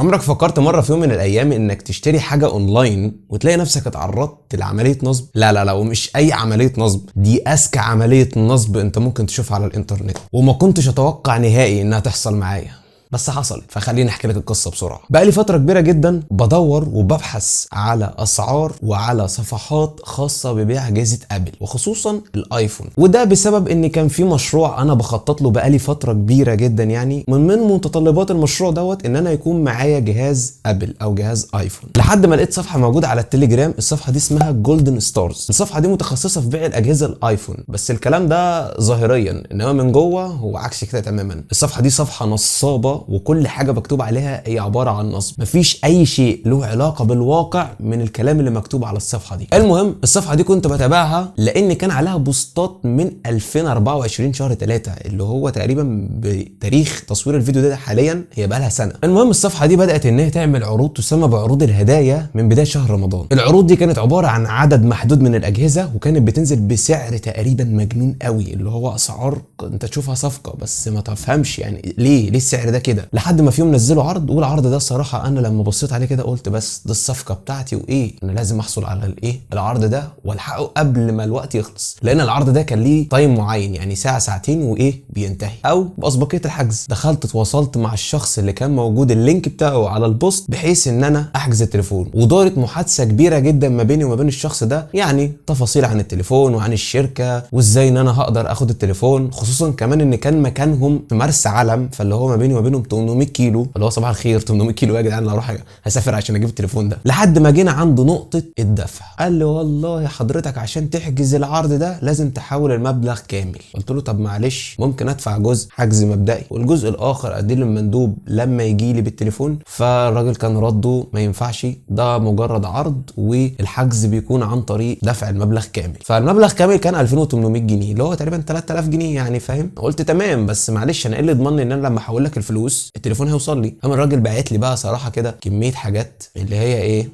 عمرك فكرت مره في يوم من الايام انك تشتري حاجه اونلاين وتلاقي نفسك اتعرضت لعمليه نصب؟ لا ومش اي عمليه نصب، دي اذكى عمليه نصب انت ممكن تشوفها على الانترنت، وما كنتش اتوقع نهائي انها تحصل معايا، بس حصلت. فخليني احكي لك القصه بسرعه. بقالي فتره كبيره جدا بدور وببحث على اسعار وعلى صفحات خاصه ببيع اجهزه ابل وخصوصا الايفون، وده بسبب ان كان في مشروع انا بخطط له بقالي فتره كبيره جدا. يعني من متطلبات المشروع دوت ان انا يكون معايا جهاز ابل او جهاز ايفون، لحد ما لقيت صفحه موجوده على التليجرام. الصفحه دي اسمها جولدن ستارز. الصفحه دي متخصصه في بيع الاجهزه الايفون، بس الكلام ده ظاهريا، انما من جوه هو عكس كده تماما. الصفحه دي صفحه نصابه وكل حاجه مكتوب عليها هي عباره عن نصب، مفيش اي شيء له علاقه بالواقع من الكلام اللي مكتوب على الصفحه دي. المهم الصفحه دي كنت بتابعها لان كان عليها بوستات من 2024 شهر 3 اللي هو تقريبا بتاريخ تصوير الفيديو ده حاليا هي بقى لها سنه. المهم الصفحه دي بدات ان هي تعمل عروض تسمى بعروض الهدايا من بدايه شهر رمضان. العروض دي كانت عباره عن عدد محدود من الاجهزه، وكانت بتنزل بسعر تقريبا مجنون قوي، اللي هو اسعار انت تشوفها صفقه بس ما تفهمش يعني ليه السعر ده كده. لحد ما في يوم نزلوا عرض، والعرض ده الصراحه انا لما بصيت عليه كده قلت بس ده الصفقه بتاعتي، وايه انا لازم احصل على الايه العرض ده والحقه قبل ما الوقت يخلص، لان العرض ده كان ليه تايم معين، يعني ساعه ساعتين وايه بينتهي او باسبقيه الحجز. دخلت اتواصلت مع الشخص اللي كان موجود اللينك بتاعه على البوست بحيث ان انا احجز التليفون، ودارت محادثه كبيره جدا ما بيني وما بين الشخص ده، يعني تفاصيل عن التليفون وعن الشركه وازاي ان انا هقدر اخد التليفون، خصوصا كمان ان كان مكانهم في مرسى علم، فاللي هو ما بيني وما بينهم 800 كيلو، اللي هو صباح الخير 800 كيلو يا جدعان، انا اروح هسافر عشان اجيب التليفون ده. لحد ما جينا عند نقطه الدفع، قال لي والله حضرتك عشان تحجز العرض ده لازم تحول المبلغ كامل. قلت له طب معلش ممكن ادفع جزء حجز مبدئي والجزء الاخر اديه للمندوب لما يجي لي بالتليفون؟ فالراجل كان رده ما ينفعش، ده مجرد عرض والحجز بيكون عن طريق دفع المبلغ كامل. فالمبلغ كامل كان 2800 جنيه اللي هو تقريبا 3000 جنيه يعني، فاهم؟ قلت تمام، بس معلش انا ايه اللي يضمنني ان انا لما احول لك الفلوس التليفون هيوصل لي؟ قام الراجل باعت لي بقى صراحه كده كميه حاجات اللي هي ايه،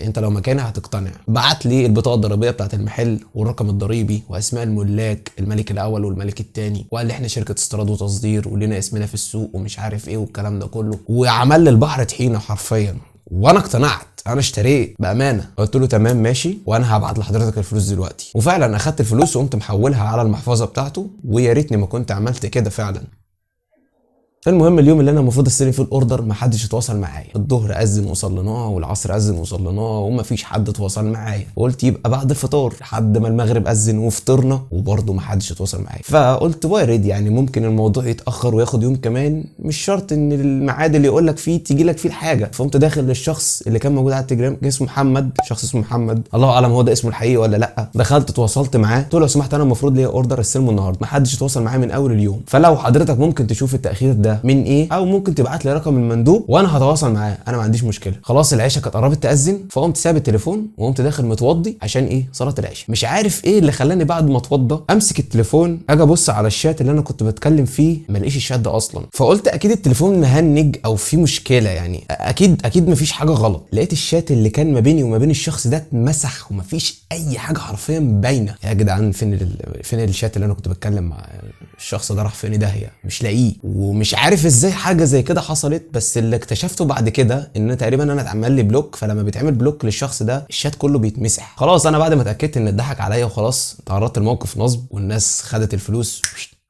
انت لو مكاني هتقتنع. بعت لي البطاقه الضريبيه بتاعت المحل والرقم الضريبي واسماء الملاك، الملك الاول والملك الثاني، وقال لي احنا شركه استيراد وتصدير ولنا اسمنا في السوق ومش عارف ايه والكلام ده كله، وعمل لي البحر طحينه حرفيا، وانا اقتنعت، انا اشتريت بامانه. قلت له تمام ماشي وانا هبعت لحضرتك الفلوس دلوقتي، وفعلا اخدت الفلوس وقمت محولها على المحفظه بتاعته، ويا ريتني ما كنت عملت كده فعلا. المهم اليوم اللي انا المفروض استلم فيه الاوردر ما حدش اتواصل معايا، الظهر اذن وصلناه والعصر اذن وصلناه وما فيش حد اتواصل معايا، قلت يبقى بعد الفطار، لحد ما المغرب اذن وفطرنا وبرضه ما حدش اتواصل معايا. فقلت وارد يعني ممكن الموضوع يتاخر وياخد يوم كمان، مش شرط ان الميعاد اللي يقول لك فيه تيجي لك فيه الحاجه. فقمت داخل للشخص اللي كان موجود على التليجرام، اسمه محمد، شخص اسمه محمد، الله اعلم هو ده اسمه الحقيقي ولا لا. دخلت اتواصلت معاه، قلت له لو سمحت انا المفروض ليا اوردر استلمه النهارده، ما حدش اتواصل معايا من اول اليوم، فلو حضرتك ممكن تشوف التاخير ده من ايه، او ممكن تبعت لي رقم المندوب وانا هتواصل معاه، انا ما عنديش مشكله. خلاص العشاء كانت قربت تاذن، فقمت ساب التليفون وقمت داخل متوضي عشان ايه صلاه العشاء. مش عارف ايه اللي خلاني بعد ما اتوضى امسك التليفون اجي ابص على الشات اللي انا كنت بتكلم فيه، ما الاقيش الشات ده اصلا. فقلت اكيد التليفون مهنج او في مشكله، يعني اكيد مفيش حاجه غلط. لقيت الشات اللي كان ما بيني وما بين الشخص ده اتمسح ومفيش اي حاجه حرفيا باينه. يا جدعان فين الشات اللي انا كنت بتكلم مع الشخص ده؟ راح فين؟ داهيه مش لاقيه، ومش عارف ازاي حاجه زي كده حصلت. بس اللي اكتشفته بعد كده ان تقريبا انا اتعمل لي بلوك، فلما بيتعمل بلوك للشخص ده الشات كله بيتمسح. خلاص انا بعد ما اتاكدت ان اتضحك عليا وخلاص تعرضت لموقف نصب والناس خدت الفلوس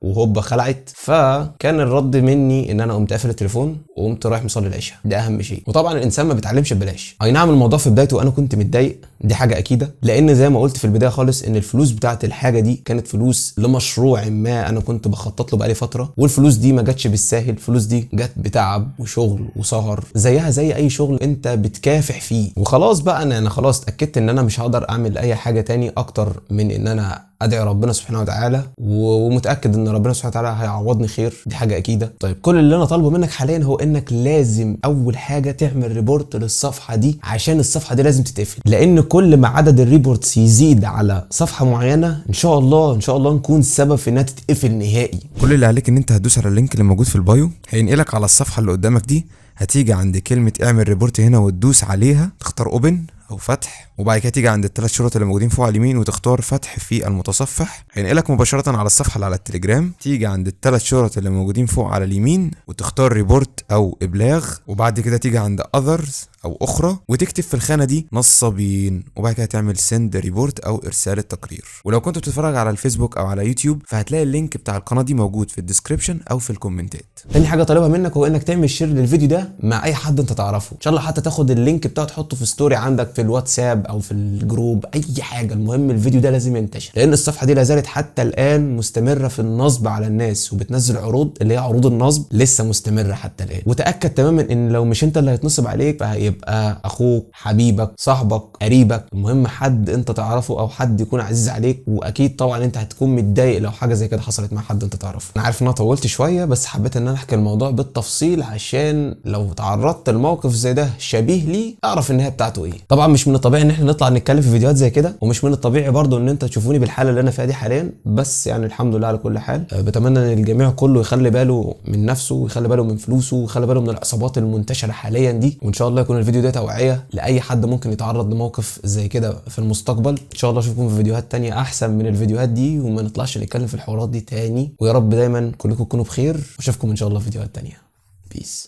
وهوبا خلعت، فكان الرد مني ان انا قمت قافل التليفون وقمت رايح مصلي العشاء، ده اهم شيء. وطبعا الانسان ما بيتعلمش ببلاش. اي نعم الموضوع في بدايته انا كنت متضايق، دي حاجه اكيده، لان زي ما قلت في البدايه خالص ان الفلوس بتاعت الحاجه دي كانت فلوس لمشروع ما انا كنت بخطط له بقالي فتره، والفلوس دي ما جاتش بالساهل، الفلوس دي جت بتعب وشغل وسهر زيها زي اي شغل انت بتكافح فيه. وخلاص بقى انا خلاص اتاكدت ان انا مش هقدر اعمل اي حاجه تاني اكتر من ان انا ادعي ربنا سبحانه وتعالى، ومتاكد ان ربنا سبحانه وتعالى هيعوضني خير، دي حاجه اكيده. طيب كل اللي انا طالبه منك حاليا هو انك لازم اول حاجه تعمل ريبورت للصفحه دي، عشان الصفحه دي لازم تتقفل، لان كل ما عدد الريبورتس يزيد على صفحه معينه ان شاء الله نكون سبب في انها تتقفل نهائي. كل اللي عليك ان انت هتدوس على اللينك اللي موجود في البايو، هينقلك على الصفحه اللي قدامك دي، هتيجي عند كلمه اعمل ريبورت هنا وتدوس عليها، تختار اوبن، او فتح، وبعد كده تيجي عند الثلاث شرط اللي موجودين فوق على اليمين وتختار فتح في المتصفح، هينقلك مباشره على الصفحه اللي على التليجرام. تيجي عند الثلاث شرط اللي موجودين فوق على اليمين وتختار ريبورت او ابلاغ، وبعد كده تيجي عند اذرز او اخرى وتكتب في الخانه دي نصابين، وبعد كده تعمل سند ريبورت او ارسال التقرير. ولو كنت بتتفرج على الفيسبوك او على يوتيوب فهتلاقي اللينك بتاع القناه دي موجود في الديسكريبشن او في الكومنتات. تاني حاجه طالبها منك هو انك تعمل شير للفيديو ده مع اي حد انت تعرفه، ان شاء الله حتى تاخد اللينك بتاعه تحطه في ستوري عندك في الواتساب او في الجروب، اي حاجه، المهم الفيديو ده لازم ينتشر، لان الصفحه دي لا زالت حتى الان مستمره في النصب على الناس، وبتنزل عروض اللي هي عروض النصب لسه مستمره حتى الان. وتاكد تماما ان لو مش انت اللي هيتنصب عليك فهيبقى اخوك، حبيبك، صاحبك، قريبك، المهم حد انت تعرفه او حد يكون عزيز عليك. واكيد طبعا انت هتكون متضايق لو حاجه زي كده حصلت مع حد انت تعرفه. انا عارف ان انا طولت شويه بس حبيت ان انا احكي الموضوع بالتفصيل عشان لو تعرضت لموقف زي ده شبيه ليه اعرف النهايه بتاعته ايه. طبعا مش من الطبيعي ان احنا نطلع نتكلم في فيديوهات زي كده، ومش من الطبيعي برضو ان انت تشوفوني بالحاله اللي انا فيها دي حاليا، بس يعني الحمد لله على كل حال. بتمنى ان الجميع كله يخلي باله من نفسه ويخلي باله من فلوسه ويخلي باله من العصابات المنتشره حاليا دي، وان شاء الله يكون الفيديو ده توعيه لاي حد ممكن يتعرض لموقف زي كده في المستقبل. ان شاء الله اشوفكم في فيديوهات تانية احسن من الفيديوهات دي، وما نطلعش نتكلم في الحوارات دي تاني، ويا رب دايما كلكم تكونوا بخير، واشوفكم ان شاء الله في فيديوهات تانية. بيس.